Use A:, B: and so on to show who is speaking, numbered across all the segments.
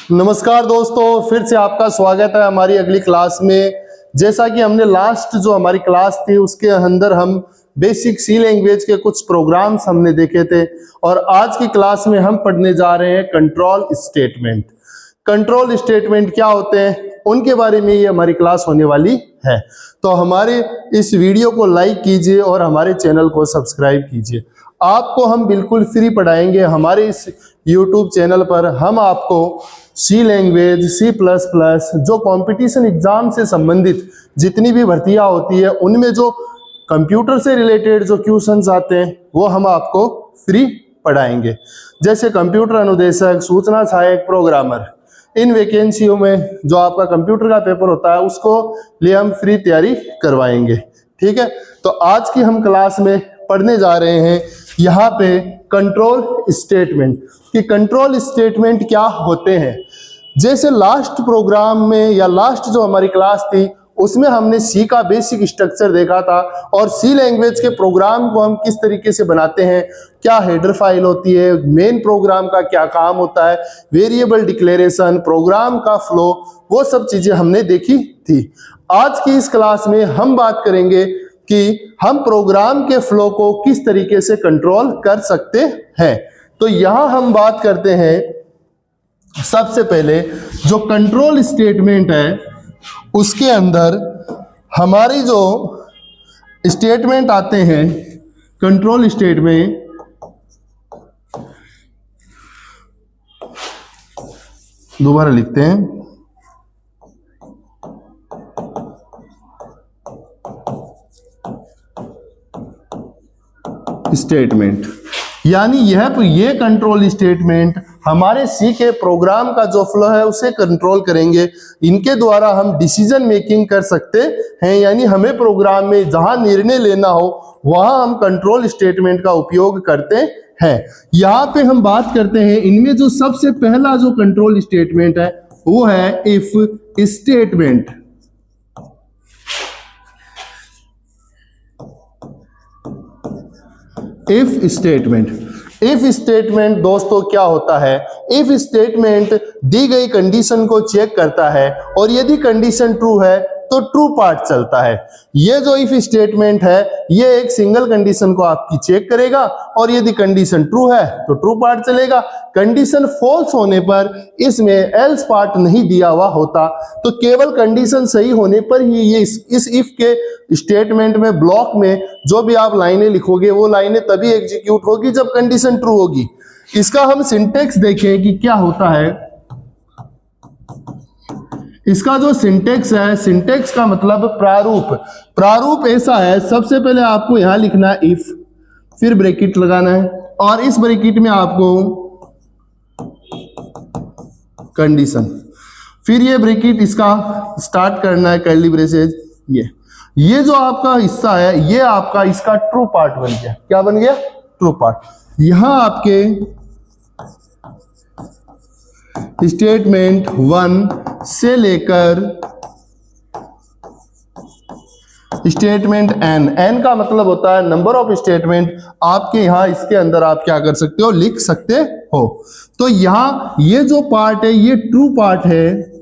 A: नमस्कार दोस्तों, फिर से आपका स्वागत है हमारी अगली क्लास में। जैसा कि हमने लास्ट जो हमारी क्लास थी उसके अंदर हम बेसिक सी लैंग्वेज के कुछ प्रोग्राम्स हमने देखे थे और आज की क्लास में हम पढ़ने जा रहे हैं कंट्रोल स्टेटमेंट। कंट्रोल स्टेटमेंट क्या होते हैं उनके बारे में ये हमारी क्लास होने वाली है। तो हमारे इस वीडियो को लाइक कीजिए और हमारे चैनल को सब्सक्राइब कीजिए। आपको हम बिल्कुल फ्री पढ़ाएंगे। हमारे इस YouTube चैनल पर हम आपको सी लैंग्वेज, C++, जो कंपटीशन एग्जाम से संबंधित जितनी भी भर्तियां होती है उनमें जो कंप्यूटर से रिलेटेड जो क्वेश्चंस आते हैं वो हम आपको फ्री पढ़ाएंगे। जैसे कंप्यूटर अनुदेशक, सूचना सहायक, प्रोग्रामर, इन वैकेंसियों में जो आपका कंप्यूटर का पेपर होता है उसको लिए हम फ्री तैयारी करवाएंगे। ठीक है, तो आज की हम क्लास में पढ़ने जा रहे हैं यहाँ पे कंट्रोल स्टेटमेंट कि कंट्रोल स्टेटमेंट क्या होते हैं। जैसे लास्ट प्रोग्राम में या लास्ट जो हमारी क्लास थी उसमें हमने सी का बेसिक स्ट्रक्चर देखा था और सी लैंग्वेज के प्रोग्राम को हम किस तरीके से बनाते हैं, क्या हेडर फाइल होती है, मेन प्रोग्राम का क्या काम होता है, वेरिएबल डिक्लेरेशन, प्रोग्राम का फ्लो, वो सब चीजें हमने देखी थी। आज की इस क्लास में हम बात करेंगे कि हम प्रोग्राम के फ्लो को किस तरीके से कंट्रोल कर सकते हैं। तो यहां हम बात करते हैं सबसे पहले जो कंट्रोल स्टेटमेंट है उसके अंदर हमारी जो स्टेटमेंट आते हैं कंट्रोल स्टेटमेंट, दोबारा लिखते हैं, स्टेटमेंट यानी ये कंट्रोल स्टेटमेंट हमारे सी के प्रोग्राम का जो फ्लो है उसे कंट्रोल करेंगे। इनके द्वारा हम डिसीजन मेकिंग कर सकते हैं, यानी हमें प्रोग्राम में जहां निर्णय लेना हो वहां हम कंट्रोल स्टेटमेंट का उपयोग करते हैं। यहाँ पे हम बात करते हैं इनमें जो सबसे पहला जो कंट्रोल स्टेटमेंट है वो है इफ स्टेटमेंट। इफ स्टेटमेंट दोस्तों क्या होता है? इफ स्टेटमेंट दी गई कंडीशन को चेक करता है और यदि कंडीशन ट्रू है तो ट्रू पार्ट चलता है। ये जो इफ स्टेटमेंट है ये एक सिंगल कंडीशन को आपकी चेक करेगा और यदि कंडीशन ट्रू है तो ट्रू पार्ट चलेगा। कंडीशन फॉल्स होने पर इसमें एल्स पार्ट नहीं दिया हुआ होता, तो केवल कंडीशन सही होने पर ही ये इस इफ के स्टेटमेंट में ब्लॉक में जो भी आप लाइनें लिखोगे वो लाइनें तभी एग्जीक्यूट होगी जब कंडीशन ट्रू होगी। इसका हम सिंटेक्स देखें कि क्या होता है। इसका जो सिंटेक्स है, सिंटेक्स का मतलब प्रारूप। प्रारूप ऐसा है, सबसे पहले आपको यहां लिखना है इफ, फिर ब्रैकेट लगाना है और इस ब्रैकेट में आपको कंडीशन, फिर ये ब्रैकेट इसका स्टार्ट करना है कर्ली ब्रेसेस। ये जो आपका हिस्सा है ये आपका इसका ट्रू पार्ट बन गया। क्या बन गया? True part. यहां आपके स्टेटमेंट 1 से लेकर स्टेटमेंट n का मतलब होता है नंबर ऑफ स्टेटमेंट। आपके यहां इसके अंदर आप क्या कर सकते हो, लिख सकते हो। तो यहां ये जो पार्ट है ये ट्रू पार्ट है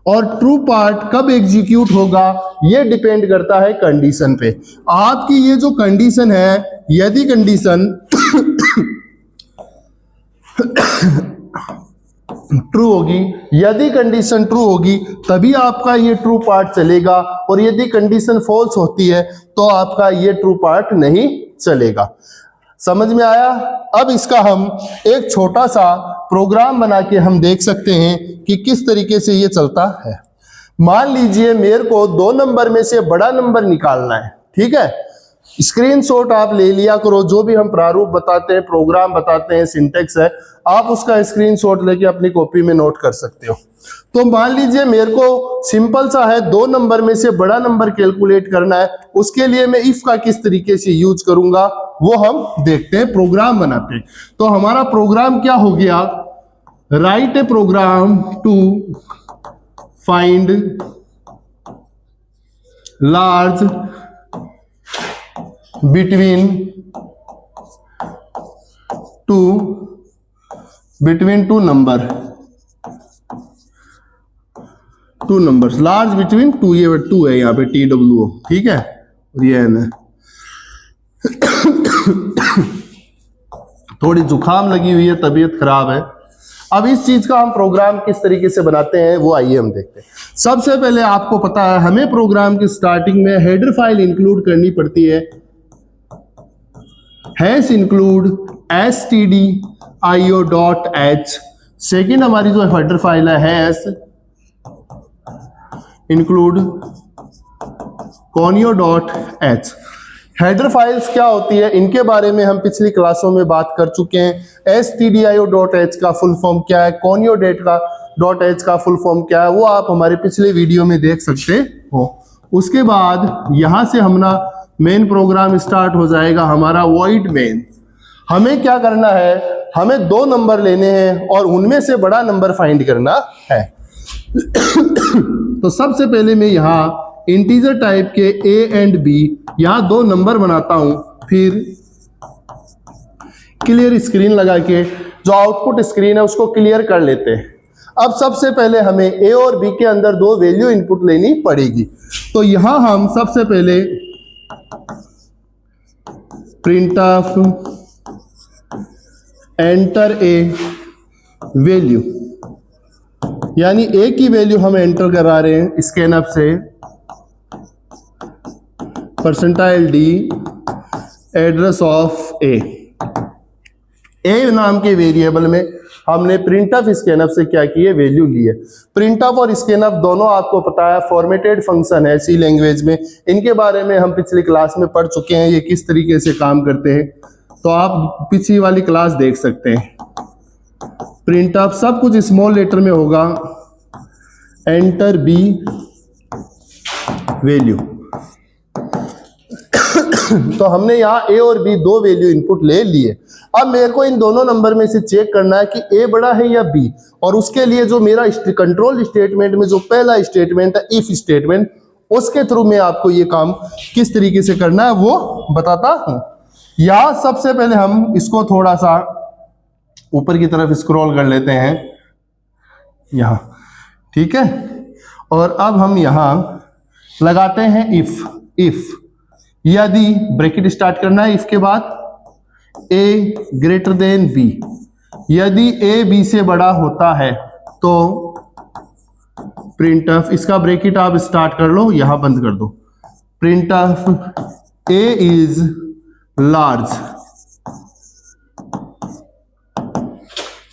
A: और ट्रू पार्ट कब एग्जीक्यूट होगा ये डिपेंड करता है कंडीशन पे। आपकी ये जो कंडीशन है, यदि कंडीशन ट्रू होगी, यदि कंडीशन ट्रू होगी तभी आपका ये ट्रू पार्ट चलेगा और यदि कंडीशन फॉल्स होती है तो आपका ये ट्रू पार्ट नहीं चलेगा। समझ में आया? अब इसका हम एक छोटा सा प्रोग्राम बना के हम देख सकते हैं कि किस तरीके से ये चलता है। मान लीजिए मेरे को 2 नंबर में से बड़ा नंबर निकालना है। ठीक है, स्क्रीनशॉट आप ले लिया करो। जो भी हम प्रारूप बताते हैं, प्रोग्राम बताते हैं, सिंटेक्स है, आप उसका स्क्रीनशॉट लेके अपनी कॉपी में नोट कर सकते हो। तो मान लीजिए मेरे को सिंपल सा है 2 नंबर में से बड़ा नंबर कैलकुलेट करना है। उसके लिए मैं इफ का किस तरीके से यूज करूंगा वो हम देखते हैं, प्रोग्राम बनाते हैं। तो हमारा प्रोग्राम क्या हो गया? Write a program to find large between two between two numbers, large between two, ये टू है यहाँ पे TWO, ठीक है, और ये है। थोड़ी जुकाम लगी हुई है, तबीयत खराब है। अब इस चीज का हम प्रोग्राम किस तरीके से बनाते हैं वो आइए हम देखते हैं। सबसे पहले आपको पता है हमें प्रोग्राम की स्टार्टिंग में हेडर फाइल इंक्लूड करनी पड़ती है। Hash include stdio.h। सेकेंड हमारी जो हेडर फाइल है hash include conio.h। Header files क्या होती है इनके बारे में हम पिछली क्लासों में बात कर चुके हैं। stdio.h का फुल फॉर्म क्या है, conio.h का फुल फॉर्म क्या है, वो आप हमारे पिछले वीडियो में देख सकते हो। उसके बाद यहां से हमारा मेन प्रोग्राम स्टार्ट हो जाएगा, हमारा void main। हमें क्या करना है, हमें 2 नंबर लेने हैं और उनमें से बड़ा नंबर फाइंड करना है। तो सबसे पहले मैं यहाँ इंटीजर टाइप के a एंड b यहां 2 नंबर बनाता हूं, फिर क्लियर स्क्रीन लगा के जो आउटपुट स्क्रीन है उसको क्लियर कर लेते हैं। अब सबसे पहले हमें a और b के अंदर 2 वैल्यू इनपुट लेनी पड़ेगी। तो यहां हम सबसे पहले printf एंटर ए वैल्यू, यानी a की वैल्यू हम एंटर करा रहे हैं स्कैनफ से %d एड्रेस ऑफ a नाम के वेरिएबल में हमने printf स्कैनफ से क्या किए, वैल्यू ली है। printf और स्कैनफ दोनों आपको पता है फॉर्मेटेड फंक्शन है सी लैंग्वेज में। इनके बारे में हम पिछली क्लास में पढ़ चुके हैं, ये किस तरीके से काम करते हैं, तो आप पिछली वाली क्लास देख सकते हैं। printf सब कुछ स्मॉल लेटर में होगा, एंटर b वैल्यू। तो हमने यहाँ a और b 2 वैल्यू इनपुट ले लिए। अब मेरे को इन दोनों नंबर में से चेक करना है कि a बड़ा है या b, और उसके लिए जो मेरा कंट्रोल स्टेटमेंट में जो पहला स्टेटमेंट है इफ स्टेटमेंट, उसके थ्रू मैं आपको ये काम किस तरीके से करना है वो बताता हूं। यहाँ सबसे पहले हम इसको थोड़ा सा ऊपर की तरफ स्क्रॉल कर लेते हैं यहाँ, ठीक है। और अब हम यहाँ लगाते हैं इफ यदि ब्रैकेट स्टार्ट करना है, इफ के बाद a ग्रेटर देन b, यदि a b से बड़ा होता है तो printf, इसका ब्रैकेट आप स्टार्ट कर लो, यहां बंद कर दो, printf a इज लार्ज।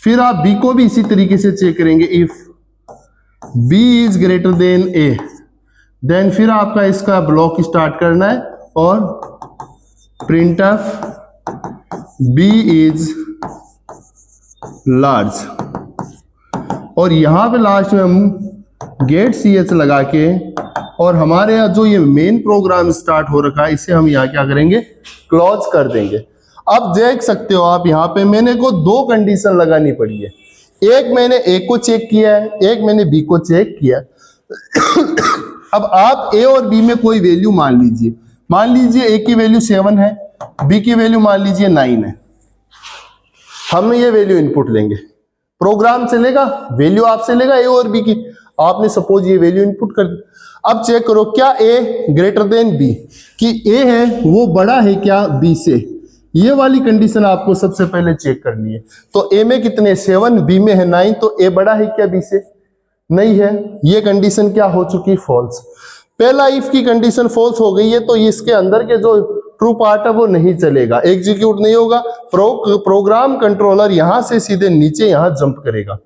A: फिर आप b को भी इसी तरीके से चेक करेंगे, if b is greater than a, then फिर आपका इसका ब्लॉक स्टार्ट करना है और printf b इज लार्ज, और यहां पे लास्ट में हम गेट ch लगा के, और हमारे यहाँ जो ये मेन प्रोग्राम स्टार्ट हो रखा है इसे हम यहाँ क्या करेंगे, क्लोज कर देंगे। अब देख सकते हो आप यहाँ पे मैंने को 2 कंडीशन लगानी पड़ी है, एक मैंने a को चेक किया है, एक मैंने b को चेक किया। अब आप a और b में कोई वैल्यू मान लीजिए a की वैल्यू 7 है, b की वैल्यू मान लीजिए 9 है। हम ये वैल्यू इनपुट लेंगे, प्रोग्राम से लेगा वैल्यू, आपसे लेगा a और b की, आपने सपोज ये वैल्यू इनपुट कर दी। अब चेक करो क्या a ग्रेटर देन b, कि a है वो बड़ा है क्या b से, ये वाली कंडीशन आपको सबसे पहले चेक करनी है। तो a में कितने 7, b में है 9, तो a बड़ा है क्या b से, नहीं है। ये कंडीशन क्या हो चुकी, फॉल्स। पहला इफ की कंडीशन फॉल्स हो गई है, तो इसके अंदर के जो ट्रू पार्ट है वो नहीं चलेगा, एग्जीक्यूट नहीं होगा। प्रोग्राम कंट्रोलर यहां से सीधे नीचे यहां जंप करेगा,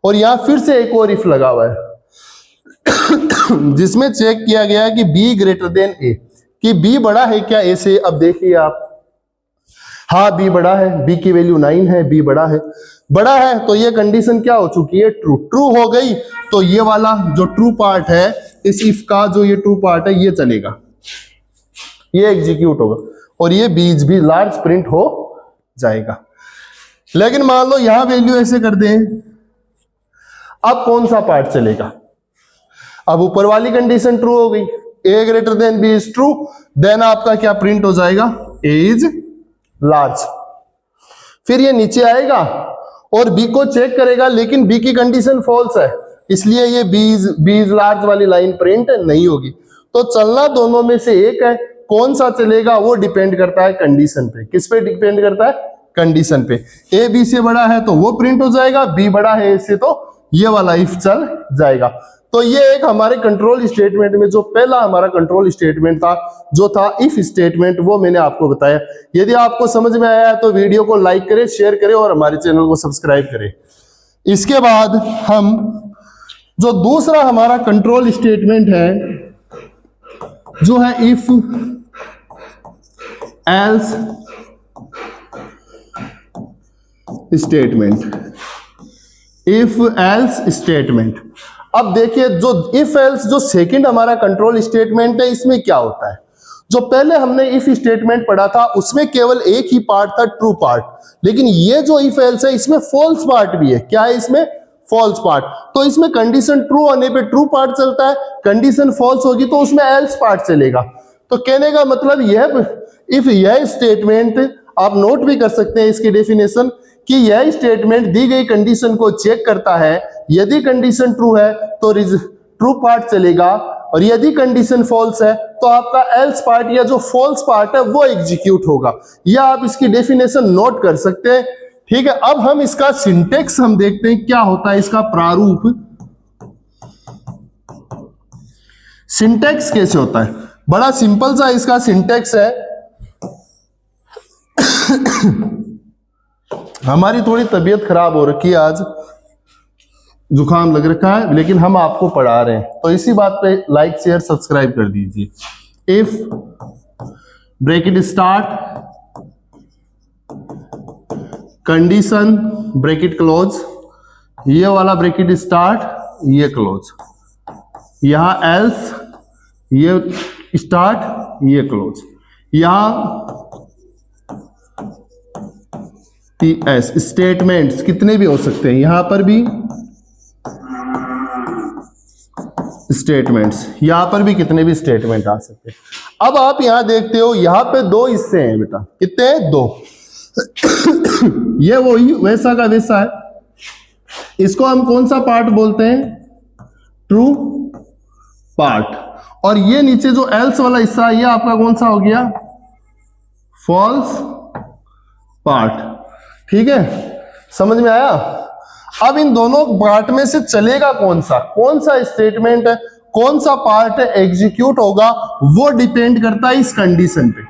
A: और यहां फिर से एक और इफ लगा हुआ है जिसमें चेक किया गया है कि b ग्रेटर देन a, कि b बड़ा है क्या a से। अब देखिए आप, हाँ b बड़ा है, b की वैल्यू 9 है, b बड़ा है, तो ये कंडीशन क्या हो चुकी है, ट्रू हो गई। तो ये वाला जो ट्रू पार्ट है इस इफ का, जो ये ट्रू पार्ट है ये चलेगा, ये एग्जीक्यूट होगा, और ये बीज भी लार्ज प्रिंट हो जाएगा। लेकिन मान लो यहां वैल्यू ऐसे कर दें, अब कौन सा पार्ट चलेगा, अब ऊपर वाली कंडीशन ट्रू हो गई, a greater than b is true, then आपका क्या प्रिंट हो जाएगा, a इज लार्ज। फिर ये नीचे आएगा और बी को चेक करेगा, लेकिन बी की कंडीशन फॉल्स है, इसलिए ये बी इज लार्ज वाली लाइन प्रिंट नहीं होगी। तो चलना दोनों में से एक है, कौन सा चलेगा वो डिपेंड करता है कंडीशन पे। किस पे डिपेंड करता है? कंडीशन पे। ए बी से बड़ा है तो वो प्रिंट हो जाएगा, बी बड़ा है ए से तो ये वाला इफ चल जाएगा। तो ये एक हमारे कंट्रोल स्टेटमेंट में जो पहला हमारा कंट्रोल स्टेटमेंट था, जो था इफ स्टेटमेंट, वो मैंने आपको बताया। यदि आपको समझ में आया तो वीडियो को लाइक करें, शेयर करें और हमारे चैनल को सब्सक्राइब करें। इसके बाद हम जो दूसरा हमारा कंट्रोल स्टेटमेंट है जो है if else statement. If else statement. अब देखिए जो इफ एल्स जो सेकंड हमारा कंट्रोल स्टेटमेंट है, इसमें क्या होता है? जो पहले हमने इफ स्टेटमेंट पढ़ा था उसमें केवल एक ही पार्ट था, ट्रू पार्ट, लेकिन ये जो इफ एल्स है इसमें फॉल्स पार्ट भी है। क्या है इसमें? False part. तो इसमें कंडीशन ट्रू होने पे ट्रू पार्ट चलता है, कंडीशन फॉल्स होगी तो उसमें एल्स पार्ट चलेगा। तो कहने का मतलब यह स्टेटमेंट आप नोट भी कर सकते हैं इसकी डेफिनेशन, कि यह स्टेटमेंट दी गई कंडीशन को चेक करता है, यदि कंडीशन ट्रू है तो ट्रू पार्ट चलेगा, और यदि कंडीशन फॉल्स है तो आपका एल्स पार्ट या जो फॉल्स पार्ट है वो एग्जीक्यूट होगा। या आप इसकी डेफिनेशन नोट कर सकते हैं। ठीक है, अब हम इसका सिंटेक्स हम देखते हैं क्या होता है, इसका प्रारूप सिंटेक्स कैसे होता है। बड़ा सिंपल सा इसका सिंटेक्स है। हमारी थोड़ी तबीयत खराब हो रखी है, आज जुकाम लग रखा है, लेकिन हम आपको पढ़ा रहे हैं तो इसी बात पे लाइक शेयर सब्सक्राइब कर दीजिए। If bracket start condition bracket close, ये वाला ब्रैकेट स्टार्ट ये क्लोज, यहां एल्स ये स्टार्ट ये क्लोज, यहां एस स्टेटमेंट्स कितने भी हो सकते हैं, यहां पर भी स्टेटमेंट्स, यहां पर भी कितने भी स्टेटमेंट आ सकते हैं। अब आप यहां देखते हो यहां पे दो हिस्से हैं बेटा, कितने हैं? दो। ये वही वैसा का वैसा है। इसको हम कौन सा पार्ट बोलते हैं? True part. और ये नीचे जो एल्स वाला हिस्सा है ये आपका कौन सा हो गया? False part. ठीक है, समझ में आया? अब इन दोनों पार्ट में से चलेगा कौन सा स्टेटमेंट है, कौन सा पार्ट है एग्जीक्यूट होगा, वो डिपेंड करता है इस कंडीशन पे।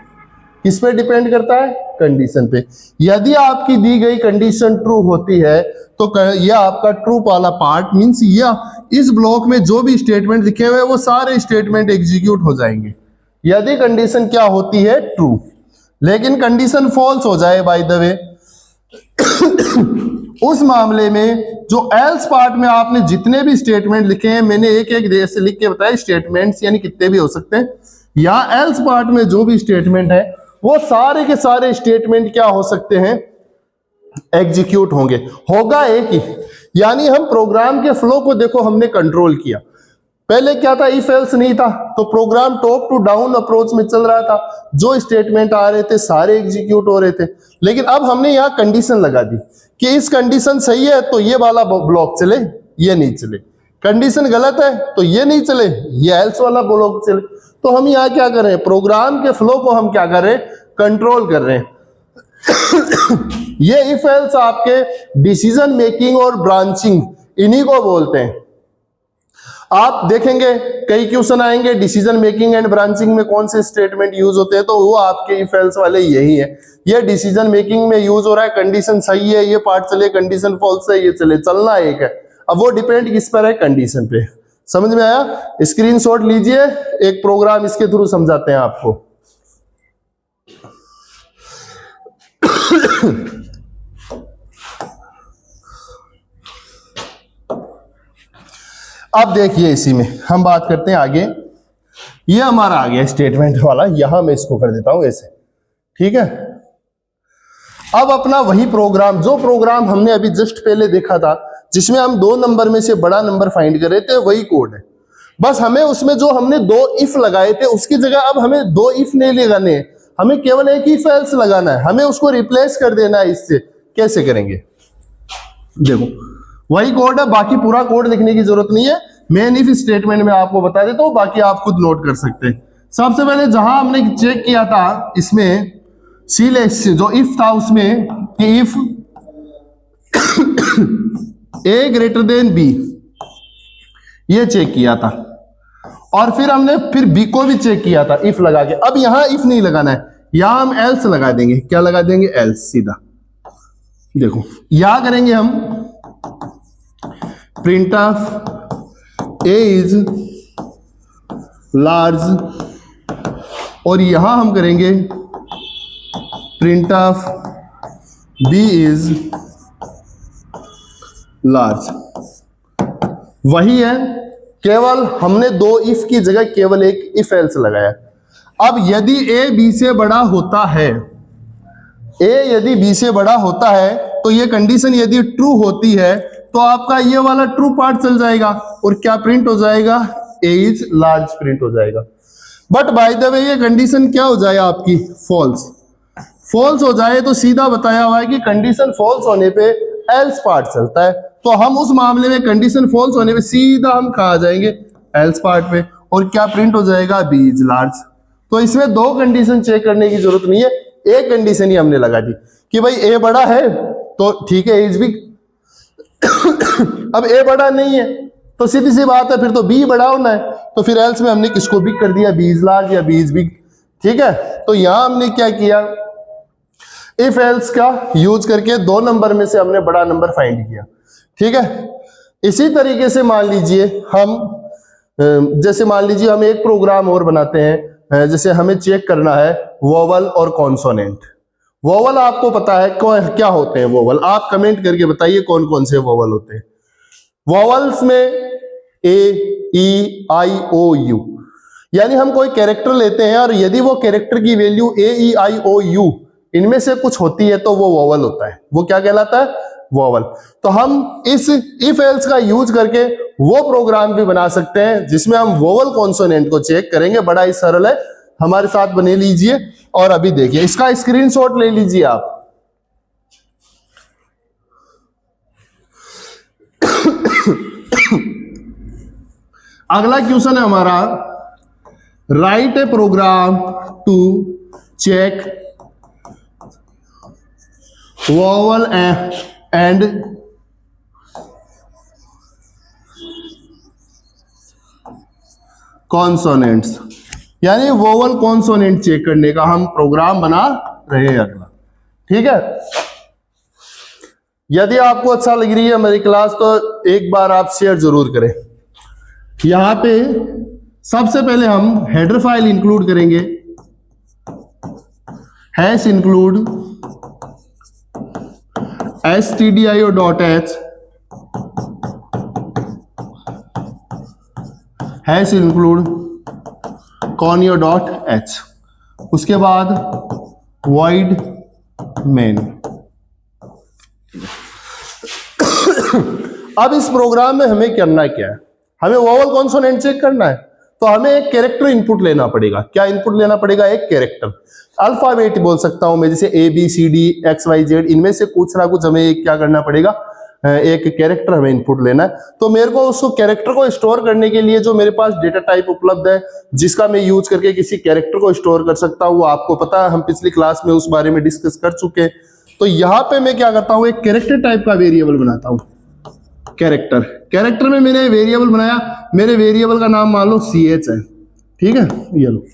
A: किस पे डिपेंड करता है? कंडीशन पे। यदि आपकी दी गई कंडीशन ट्रू होती है तो यह आपका ट्रू वाला पार्ट मींस यह इस ब्लॉक में जो भी स्टेटमेंट लिखे हुए वो सारे स्टेटमेंट एग्जीक्यूट हो जाएंगे, यदि कंडीशन क्या होती है? ट्रू। लेकिन कंडीशन फॉल्स हो जाए बाय द वे, उस मामले में जो एल्स पार्ट में आपने जितने भी स्टेटमेंट लिखे हैं, मैंने एक एक ऐसे लिख के बताया स्टेटमेंट्स, यानी कितने भी हो सकते हैं। या एल्स पार्ट में जो भी स्टेटमेंट है वो सारे के सारे स्टेटमेंट क्या हो सकते हैं? एग्जीक्यूट होंगे। होगा एक ही, यानी हम प्रोग्राम के फ्लो को देखो हमने कंट्रोल किया। पहले क्या था? इफ एल्स नहीं था तो program top to down approach में चल रहा था, जो स्टेटमेंट आ रहे थे सारे एग्जीक्यूट हो रहे थे। लेकिन अब हमने यहां कंडीशन लगा दी कि इस कंडीशन सही है तो ये वाला ब्लॉक चले, ये नहीं चले। कंडीशन गलत है तो ये नहीं चले, ये एल्स वाला ब्लॉक चले। तो हम यहाँ क्या कर रहे हैं? प्रोग्राम के फ्लो को हम क्या कर रहे हैं? कंट्रोल कर रहे हैं। ये इफ एल्स आपके डिसीजन मेकिंग और ब्रांचिंग, इन्हीं को बोलते हैं। आप देखेंगे कई क्वेश्चन आएंगे डिसीजन मेकिंग एंड ब्रांचिंग में कौन से स्टेटमेंट यूज होते हैं, तो वो आपके इफ एल्स वाले यही है। ये डिसीजन मेकिंग में यूज हो रहा है, कंडीशन सही है ये पार्ट चले, कंडीशन फॉल्स है ये चले, चलना एक है। अब वो डिपेंड किस पर है? कंडीशन पे। समझ में आया? स्क्रीनशॉट लीजिए, एक प्रोग्राम इसके थ्रू समझाते हैं आपको। अब देखिए इसी में हम बात करते हैं आगे। ये हमारा आ गया स्टेटमेंट वाला, यहां मैं इसको कर देता हूं ऐसे। ठीक है, अब अपना वही प्रोग्राम, जो प्रोग्राम हमने अभी जस्ट पहले देखा था जिसमें हम 2 नंबर में से बड़ा नंबर फाइंड कर रहे थे, वही कोड है। बस हमें उसमें जो हमने 2 इफ लगाए थे उसकी जगह अब हमें 2 इफ नहीं लगाने हैं, हमें केवल एक इफ एल्स लगाना है। हमें उसको रिप्लेस कर देना है इससे। कैसे करेंगे? देखो वही कोड है, बाकी पूरा कोड लिखने की जरूरत नहीं है, मेन इफ स्टेटमेंट में आपको बता देता हूं, बाकी आप खुद नोट कर सकते हैं। सबसे पहले जहां हमने चेक किया था इसमें सीलेस जो इफ था उसमें कि if A greater than B, ये चेक किया था, और फिर हमने फिर बी को भी चेक किया था इफ लगा के। अब यहां इफ नहीं लगाना है, यहां हम एल्स लगा देंगे। क्या लगा देंगे? एल्स सीधा। देखो यहां करेंगे हम print of A is large, और यहां हम करेंगे print of B is large. वही है, केवल हमने दो इफ की जगह केवल एक इफ एल्स लगाया। अब यदि ए बी से बड़ा होता है, ए यदि बी से बड़ा होता है, तो ये कंडीशन यदि ट्रू होती है तो आपका ये वाला ट्रू पार्ट चल जाएगा और क्या प्रिंट हो जाएगा? ए इज लार्ज प्रिंट हो जाएगा। बट बाय द वे ये कंडीशन क्या हो जाए आपकी? फॉल्स। फॉल्स हो जाए तो सीधा बताया हुआ है कि कंडीशन फॉल्स होने पे एल्स पार्ट चलता है, तो हम उस मामले में कंडीशन फॉल्स होने पे सीधा हम कहा जाएंगे एल्स पार्ट पे, और क्या प्रिंट हो जाएगा? B is large. तो इसमें दो कंडीशन चेक करने की जरूरत नहीं है, एक कंडीशन ही हमने लगा दी कि भाई ए बड़ा है तो ठीक है, इज बिग। अब ए बड़ा नहीं है तो सीधी सी बात है, फिर तो बी बड़ा होना है, तो फिर एल्स में हमने किसको बिग कर दिया? बी इज लार्ज या बी इज बिग। ठीक है, तो यहां हमने क्या किया? इफ एल्स का यूज करके दो नंबर में से हमने बड़ा नंबर फाइंड किया। ठीक है, इसी तरीके से मान लीजिए हम जैसे मान लीजिए हम एक प्रोग्राम और बनाते हैं, जैसे हमें चेक करना है वोवल और कॉन्सोनेंट। वोवल आपको पता है क्या होते हैं वोवल? आप कमेंट करके बताइए कौन कौन से वोवल होते हैं। वोवल्स में ए, ई, आई, ओ, यू, यानी हम कोई कैरेक्टर लेते हैं और यदि वो कैरेक्टर की value A, E, I, O, you इनमें से कुछ होती है तो वो वोवल होता है। वो क्या कहलाता है? वोवल। तो हम इस इफ एल्स का यूज करके वो प्रोग्राम भी बना सकते हैं जिसमें हम वोवल कॉन्सोनेंट को चेक करेंगे। बड़ा ही सरल है, हमारे साथ बने लीजिए और अभी देखिए, इसका स्क्रीनशॉट ले लीजिए आप। अगला क्वेश्चन है हमारा, write a program to check vowel and consonants, यानी वोवल कॉन्सोनेंट चेक करने का हम प्रोग्राम बना रहे हैं अगला। ठीक है, यदि आपको अच्छा लग रही है मेरी क्लास तो एक बार आप शेयर जरूर करें। यहां पे सबसे पहले हम हेडर फाइल इंक्लूड करेंगे, hash include stdio.h, hash include conio.h, उसके बाद void main। अब इस प्रोग्राम में हमें करना क्या है? हमें वोवल कॉन्सोनेंट चेक करना है, तो हमें एक कैरेक्टर इनपुट लेना पड़ेगा। क्या इनपुट लेना पड़ेगा? एक कैरेक्टर। अल्फाबेट बोल सकता हूं मैं, जैसे A B C D X Y Z, इनमें से कुछ ना कुछ हमें क्या करना पड़ेगा? एक कैरेक्टर हमें इनपुट लेना है। तो मेरे को उसको कैरेक्टर को स्टोर करने के लिए जो मेरे पास डेटा टाइप उपलब्ध है जिसका मैं यूज करके किसी कैरेक्टर को स्टोर कर सकता हूं, वो आपको पता है, हम पिछली क्लास में उस बारे में डिस्कस कर चुके हैं। तो यहां पे मैं क्या करता हूं? एक कैरेक्टर टाइप का वेरिएबल बनाता हूं। कैरेक्टर में मैंने वेरिएबल बनाया, मेरे वेरिएबल का नाम मान लो CH है। ठीक है, ये लो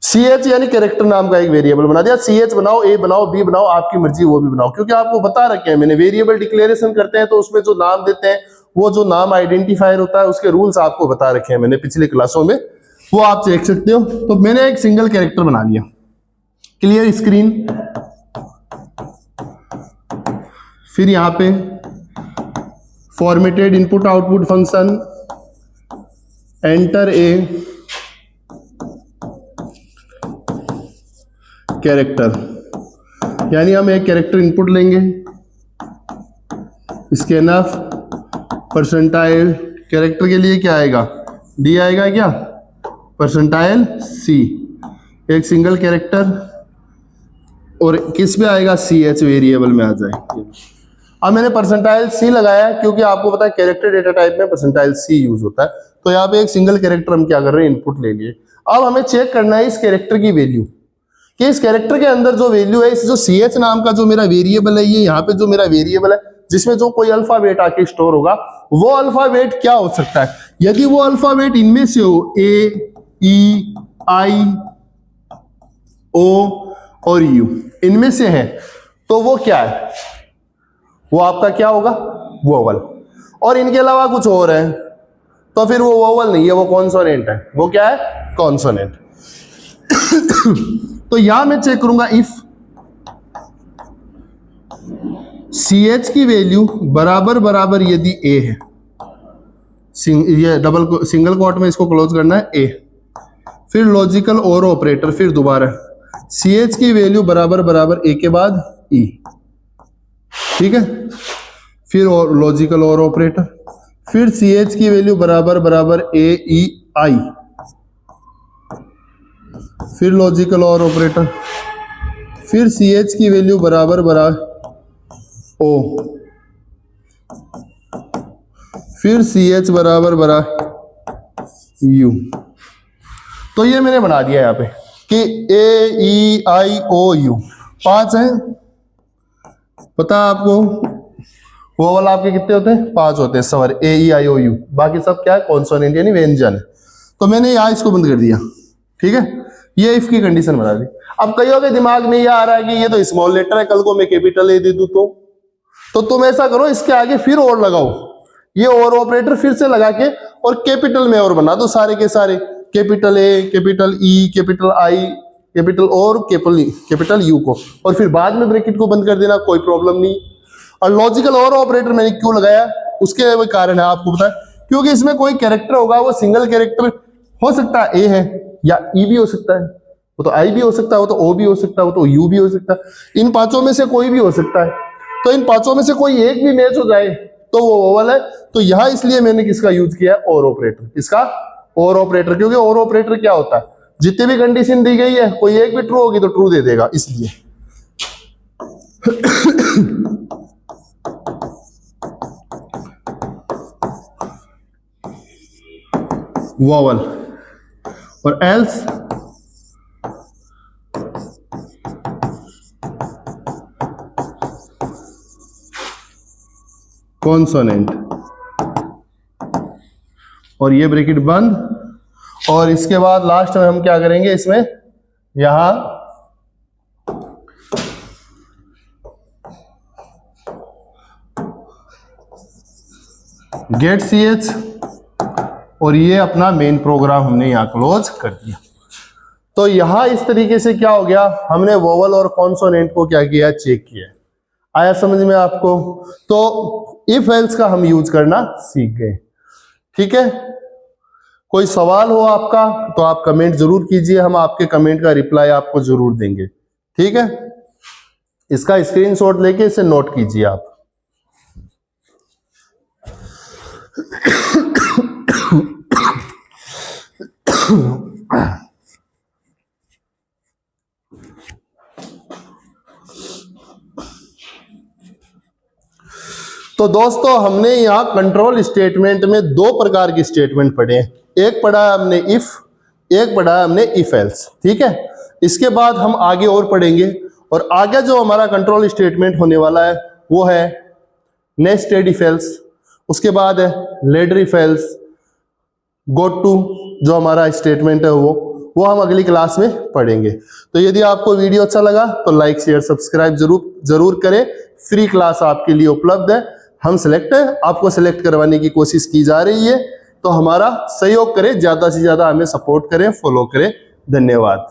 A: CH यानी कैरेक्टर नाम का एक वेरिएबल बना दिया। CH बनाओ, A बनाओ, B बनाओ, आपकी मर्जी वो भी बनाओ, क्योंकि आपको बता रखे हैं मैंने, वेरिएबल डिक्लेरेशन करते हैं तो उसमें जो नाम देते हैं, वो जो नाम आइडेंटिफायर होता है उसके रूल्स आपको बता रखे हैं मैंने पिछली क्लासों में, वो आप देख सकते हो। तो मैंने एक सिंगल कैरेक्टर बना लिया। Clear screen. फिर यहां पे formatted input output function, enter a character, यानी हम एक कैरेक्टर इनपुट लेंगे। स्कैनफ परसेंटाइल, कैरेक्टर के लिए क्या आएगा? डी आएगा क्या? परसेंटाइल C, एक सिंगल कैरेक्टर, और किस में आएगा? CH वेरिएबल में आ जाए। अब मैंने परसेंटाइल सी लगाया क्योंकि आपको पता है कैरेक्टर डेटा टाइप में परसेंटाइल सी यूज होता है। तो यहाँ पे एक सिंगल कैरेक्टर हम क्या कर रहे हैं, इनपुट ले लिए। अब हमें चेक करना है इस कैरेक्टर की वैल्यू, कि इस कैरेक्टर के अंदर जो वैल्यू है, इस जो सी एच नाम का जो मेरा वेरिएबल है, ये यहाँ पे जो मेरा वेरिएबल है जिसमें जो कोई अल्फाबेट आके स्टोर होगा, वो अल्फाबेट क्या हो सकता है। यदि वो अल्फाबेट इनमें से हो ए, ई, आई, ओ और यू, इनमें से है, तो वो क्या है, वो आपका क्या होगा, वोवल। और इनके अलावा कुछ और है तो फिर वो वोवल नहीं है, वो कॉन्सोनेंट है। वो क्या है, कॉन्सोनेंट। तो यहां मैं चेक करूंगा इफ सी एच की वैल्यू बराबर बराबर यदि ए है, ये सिंगल कोट में इसको क्लोज करना है ए, फिर लॉजिकल और ऑपरेटर, फिर दोबारा सी एच की वैल्यू बराबर बराबर ए के बाद ई, ठीक है, फिर और लॉजिकल और ऑपरेटर, फिर सी एच की वैल्यू बराबर बराबर ए ई आई, फिर लॉजिकल और ऑपरेटर, फिर सी एच की वैल्यू बराबर बराबर ओ, फिर सी एच बराबर बराबर यू। तो ये मैंने बना दिया यहाँ पे कि ए ई आई ओ यू 5 है। पता है आपको वो वाला आपके कितने होते हैं, 5 होते हैं स्वर, ए ई आई ओ यू। बाकी सब क्या है, कॉन्सोनेंट यानी व्यंजन है। तो मैंने यहाँ इसको बंद कर दिया, ठीक है, ये इफ की कंडीशन बना दी। अब कईयों के दिमाग में ये आ रहा है कि ये तो स्मॉल लेटर है, कल को मैं कैपिटल ए दे दूं तो तुम ऐसा करो, इसके आगे फिर और लगाओ, ये और ऑपरेटर फिर से लगा के और कैपिटल में और बना दो सारे के सारे, capital A, capital E, capital I, capital और कैपिटल यू को, और फिर बाद में ब्रैकेट को बंद कर देना, कोई प्रॉब्लम नहीं। और लॉजिकल और ऑपरेटर मैंने क्यों लगाया, उसके वो कारण है आपको पता है, क्योंकि इसमें कोई कैरेक्टर होगा, वो सिंगल कैरेक्टर हो सकता है, ए है या ई भी हो सकता है, वो तो आई भी हो सकता है, वो तो ओ भी हो सकता है, वो तो यू भी हो सकता है, इन 5 में से कोई भी हो सकता है। तो इन 5 में से कोई एक भी मैच हो जाए तो वो ओवल है। तो यहां इसलिए मैंने किसका यूज किया है, और ऑपरेटर, इसका और ऑपरेटर, क्योंकि और ऑपरेटर क्या होता है, जितनी भी कंडीशन दी गई है कोई एक भी ट्रू होगी तो ट्रू दे देगा, इसलिए। वोवल और एल्स कॉन्सोनेंट, और ये ब्रैकेट बंद। और इसके बाद लास्ट में हम क्या करेंगे, इसमें यहां गेट सी एच, और ये अपना मेन प्रोग्राम हमने यहां क्लोज कर दिया। तो यहां इस तरीके से क्या हो गया, हमने वोवल और कॉन्सोनेंट को क्या किया, चेक किया। आया समझ में आपको। तो इफ एल्स का हम यूज करना सीख गए, ठीक है। कोई सवाल हो आपका तो आप कमेंट जरूर कीजिए, हम आपके कमेंट का रिप्लाई आपको जरूर देंगे, ठीक है। इसका स्क्रीनशॉट लेके इसे नोट कीजिए आप। तो दोस्तों हमने यहां कंट्रोल स्टेटमेंट में 2 प्रकार की स्टेटमेंट पढ़े हैं, एक पढ़ा है हमने इफ, एक पढ़ा है हमने इफ एल्स, ठीक है। इसके बाद हम आगे और पढ़ेंगे, और आगे जो हमारा कंट्रोल स्टेटमेंट होने वाला है वो है नेस्टेड इफ एल्स, उसके बाद है ladder if else, go to जो हमारा स्टेटमेंट है वो हम अगली क्लास में पढ़ेंगे। तो यदि आपको वीडियो अच्छा लगा तो लाइक शेयर सब्सक्राइब जरूर करें। फ्री क्लास आपके लिए उपलब्ध है, हम आपको सिलेक्ट करवाने की कोशिश की जा रही है। तो हमारा सहयोग करें, ज्यादा से ज्यादा हमें सपोर्ट करें, फॉलो करें। धन्यवाद।